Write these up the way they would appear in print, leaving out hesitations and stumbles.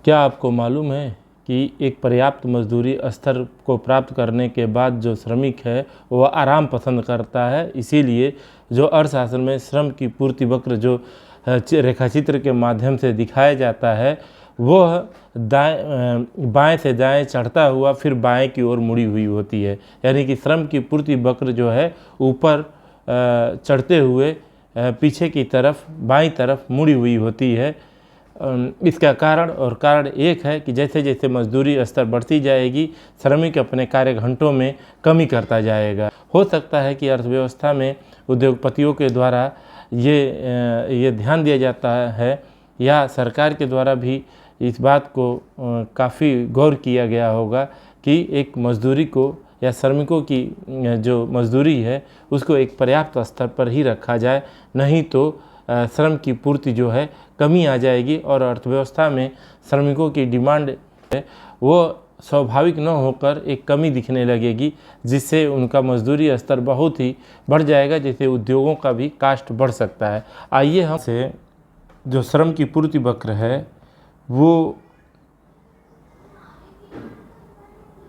क्या आपको मालूम है कि एक पर्याप्त मजदूरी स्तर को प्राप्त करने के बाद जो श्रमिक है वह आराम पसंद करता है। इसीलिए जो अर्थशास्त्र में श्रम की पूर्ति वक्र जो रेखाचित्र के माध्यम से दिखाया जाता है वह बाएं से दाएं चढ़ता हुआ फिर बाएं की ओर मुड़ी हुई होती है। यानी कि श्रम की पूर्ति वक्र जो है ऊपर चढ़ते हुए पीछे की तरफ बाईं तरफ मुड़ी हुई होती है। इसका कारण एक है कि जैसे जैसे मजदूरी स्तर बढ़ती जाएगी श्रमिक अपने कार्य घंटों में कमी करता जाएगा। हो सकता है कि अर्थव्यवस्था में उद्योगपतियों के द्वारा ये ध्यान दिया जाता है या सरकार के द्वारा भी इस बात को काफ़ी गौर किया गया होगा कि एक मजदूरी को या श्रमिकों की जो मजदूरी है उसको एक पर्याप्त स्तर पर ही रखा जाए, नहीं तो श्रम की पूर्ति जो है कमी आ जाएगी और अर्थव्यवस्था में श्रमिकों की डिमांड है वो स्वाभाविक न होकर एक कमी दिखने लगेगी, जिससे उनका मजदूरी स्तर बहुत ही बढ़ जाएगा, जिससे उद्योगों का भी कास्ट बढ़ सकता है। आइए हम से जो श्रम की पूर्ति वक्र है वो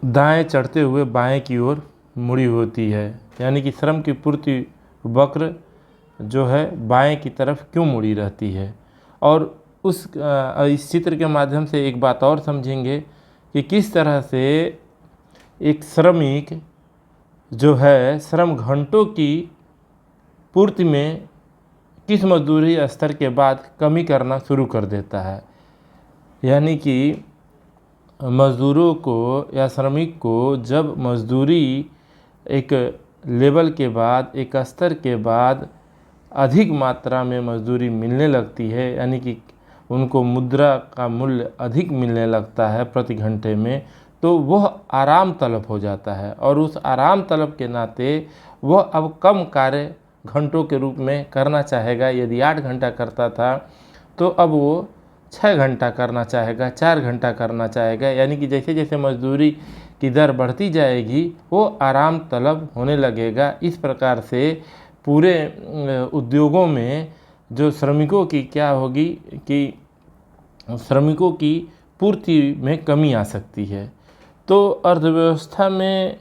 दाएं चढ़ते हुए बाएं की ओर मुड़ी होती है। यानी कि श्रम की पूर्ति वक्र जो है बाएं की तरफ क्यों मुड़ी रहती है। और इस चित्र के माध्यम से एक बात और समझेंगे कि किस तरह से एक श्रमिक जो है श्रम घंटों की पूर्ति में किस मजदूरी स्तर के बाद कमी करना शुरू कर देता है। यानी कि मज़दूरों को या श्रमिक को जब मजदूरी एक लेवल के बाद एक स्तर के बाद अधिक मात्रा में मजदूरी मिलने लगती है, यानी कि उनको मुद्रा का मूल्य अधिक मिलने लगता है प्रति घंटे में, तो वह आराम तलब हो जाता है और उस आराम तलब के नाते वह अब कम कार्य घंटों के रूप में करना चाहेगा। यदि 8 घंटा करता था तो अब वो 6 घंटा करना चाहेगा, 4 घंटा करना चाहेगा। यानी कि जैसे जैसे मजदूरी की दर बढ़ती जाएगी वो आराम तलब होने लगेगा। इस प्रकार से पूरे उद्योगों में जो श्रमिकों की क्या होगी कि श्रमिकों की पूर्ति में कमी आ सकती है। तो अर्थव्यवस्था में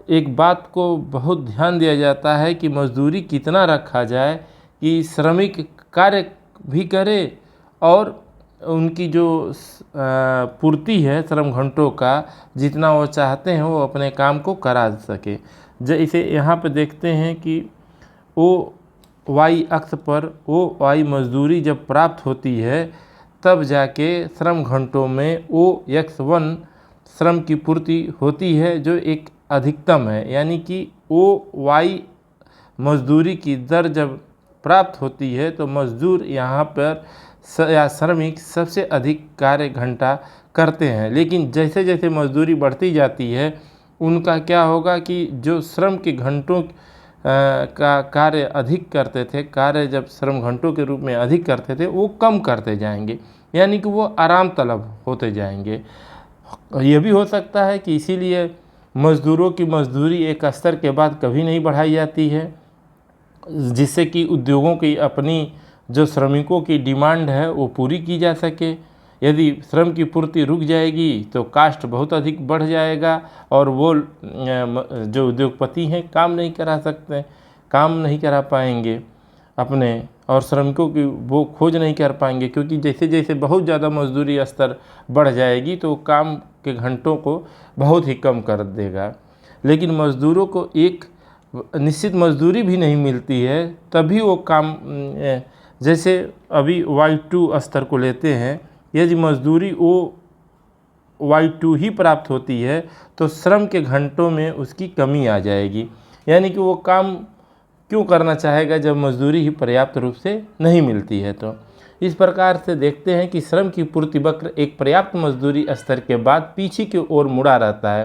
एक बात को बहुत ध्यान दिया जाता है कि मजदूरी कितना रखा जाए कि श्रमिक कार्य भी करे और उनकी जो पूर्ति है श्रम घंटों का जितना वो चाहते हैं वो अपने काम को करा सके। जैसे यहाँ पे देखते हैं कि ओ वाई अक्ष पर ओ वाई मजदूरी जब प्राप्त होती है तब जाके श्रम घंटों में OX1 श्रम की पूर्ति होती है जो एक अधिकतम है। यानी कि OY मजदूरी की दर जब प्राप्त होती है तो मजदूर यहाँ पर या श्रमिक सबसे अधिक कार्य घंटा करते हैं। लेकिन जैसे जैसे मजदूरी बढ़ती जाती है उनका क्या होगा कि जो श्रम के घंटों का कार्य अधिक करते थे, कार्य जब श्रम घंटों के रूप में अधिक करते थे वो कम करते जाएंगे, यानी कि वो आराम तलब होते जाएंगे। यह भी हो सकता है कि इसीलिए मजदूरों की मजदूरी एक स्तर के बाद कभी नहीं बढ़ाई जाती है, जिससे कि उद्योगों की अपनी जो श्रमिकों की डिमांड है वो पूरी की जा सके। यदि श्रम की पूर्ति रुक जाएगी तो कास्ट बहुत अधिक बढ़ जाएगा और वो जो उद्योगपति हैं काम नहीं करा पाएंगे अपने, और श्रमिकों की वो खोज नहीं कर पाएंगे, क्योंकि जैसे जैसे बहुत ज़्यादा मजदूरी स्तर बढ़ जाएगी तो काम के घंटों को बहुत ही कम कर देगा। लेकिन मज़दूरों को एक निश्चित मजदूरी भी नहीं मिलती है तभी वो काम, जैसे अभी Y2 स्तर को लेते हैं, यदि मजदूरी Y2 ही प्राप्त होती है तो श्रम के घंटों में उसकी कमी आ जाएगी। यानी कि वो काम क्यों करना चाहेगा जब मजदूरी ही पर्याप्त रूप से नहीं मिलती है। तो इस प्रकार से देखते हैं कि श्रम की पूर्ति वक्र एक पर्याप्त मजदूरी स्तर के बाद पीछे की ओर मुड़ा रहता है।